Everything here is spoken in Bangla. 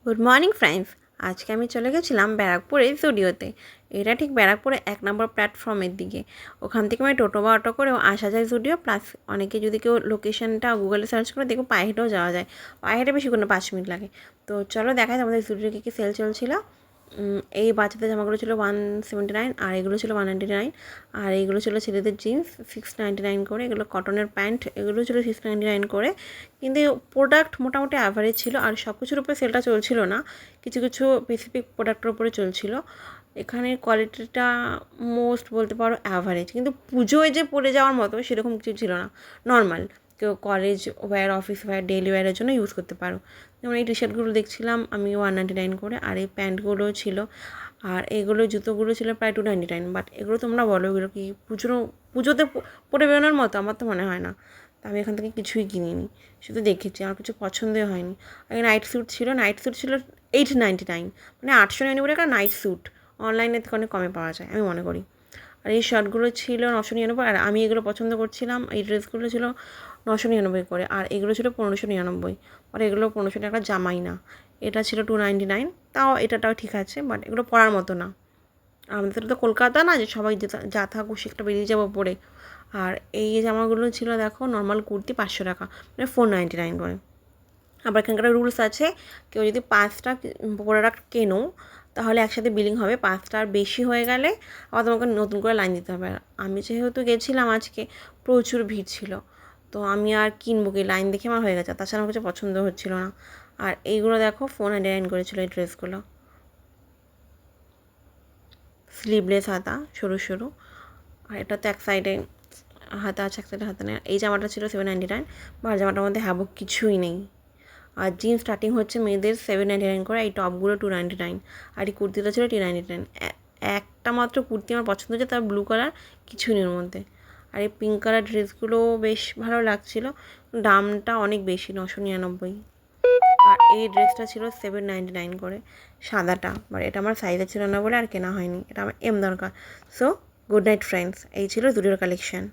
Good morning friends. আজকে আমি চলে গেছিলাম ব্যারাকপুরে জুডিওতে। এটা ঠিক ব্যারাকপুরে 1 নম্বর প্ল্যাটফর্মের দিকে। ওখান থেকে আমি টোটো বা অটো করেও আসা যায় জুডিও, প্লাস অনেকে যদি কেউ লোকেশনটা গুগলে সার্চ করে দেখো পায়ে হেঁটেও যাওয়া যায়। পায়ে হেঁটে বেশি কোনো 5 মিনিট লাগে। তো চলো দেখায় আমাদের জুডিও কী সেল চলছিল। এই বাচ্চাদের জামাগুলো ছিল 179, আর এগুলো ছিল 199, আর এইগুলো ছিল ছেলেদের জিন্স 699 করে, এগুলো কটনের প্যান্ট, এগুলো ছিল 699 করে। কিন্তু প্রোডাক্ট মোটামুটি অ্যাভারেজ ছিল, আর সব কিছুর উপরে সেলটা চলছিল না, কিছু কিছু স্পেসিফিক প্রোডাক্টের উপরে চলছিল। এখানে কোয়ালিটিটা মোস্ট বলতে পারো অ্যাভারেজ, কিন্তু পুজোয় যে পরে যাওয়ার মতো সেরকম কিছু ছিল না, নর্মাল কেউ college wear, office wear, daily ওয়্যারের জন্য ইউজ করতে পারো। যেমন এই টি শার্টগুলো দেখছিলাম আমি 199 করে, আর এই প্যান্টগুলো ছিল, আর এগুলো জুতোগুলো ছিল প্রায় 299। বাট এগুলো তোমরা বলো এগুলো কি পুজোতে পরে বেরোনোর মতো? আমার তো মনে হয় না। তা আমি এখান থেকে কিছুই কিনিনি, শুধু দেখেছি, আমার কিছু পছন্দই হয়নি। আর নাইট স্যুট ছিল 899, মানে 899 একটা নাইট স্যুট। অনলাইনে থেকে অনেক কমে পাওয়া যায় আমি মনে করি। আর এই শার্টগুলো ছিল 999, আর আমি এগুলো পছন্দ করছিলাম। এই ড্রেসগুলো ছিল 999 করে, আর এগুলো ছিল 1599। আর এগুলো 1500 টাকা জামাই না, এটা ছিল 299। এটাও ঠিক আছে, বাট এগুলো পরার মতো না। আমাদের তো কলকাতা না যে সবাই যা থাকুক সেটা বেরিয়ে যাবো পরে। আর এই জামাগুলো ছিল দেখো নর্মাল কুর্তি 500 টাকা, মানে 499 করে। আবার এখানকার রুলস আছে, কেউ যদি 5টা প্রোডাক্ট কেনো তাহলে একসাথে বিলিং হবে, 5টার বেশি হয়ে গেলে আবার তোমাকে নতুন করে লাইন দিতে হবে। আমি যেহেতু গেছিলাম আজকে, প্রচুর ভিড় ছিল, তো আমি আর কিনবো কি, লাইন দেখে আমার হয়ে গেছে, তাছাড়া আমার কিছু পছন্দ হচ্ছিলো না। আর এইগুলো দেখো 499 করেছিল এই ড্রেসগুলো, স্লিভলেস হাতা, সরু সরু। আর এটা তো এক সাইডে হাতা আছে, এক সাইডে হাতা নেই। এই জামাটা ছিল 799, বা জামাটার মধ্যে হ্যাবক কিছুই নেই। আর জিন্স স্টার্টিং হচ্ছে মেয়েদের 799 করে, এই টপগুলো 299, আর এই কুর্তিটা ছিল 399। একটা মাত্র কুর্তি আমার পছন্দ হচ্ছে, তার ব্লু কালার, কিছু নেই ওর মধ্যে। আর এই পিঙ্ক কালার ড্রেসগুলো বেশ ভালো লাগছিলো, দামটা অনেক বেশি, 999। আর এই ড্রেসটা ছিল 799 করে, সাদাটা, বাট এটা আমার সাইজে ছিল না বলে আর কেনা হয়নি, এটা আমার দরকার। সো গুড নাইট ফ্রেন্ডস, এই ছিল জুডিওর কালেকশন।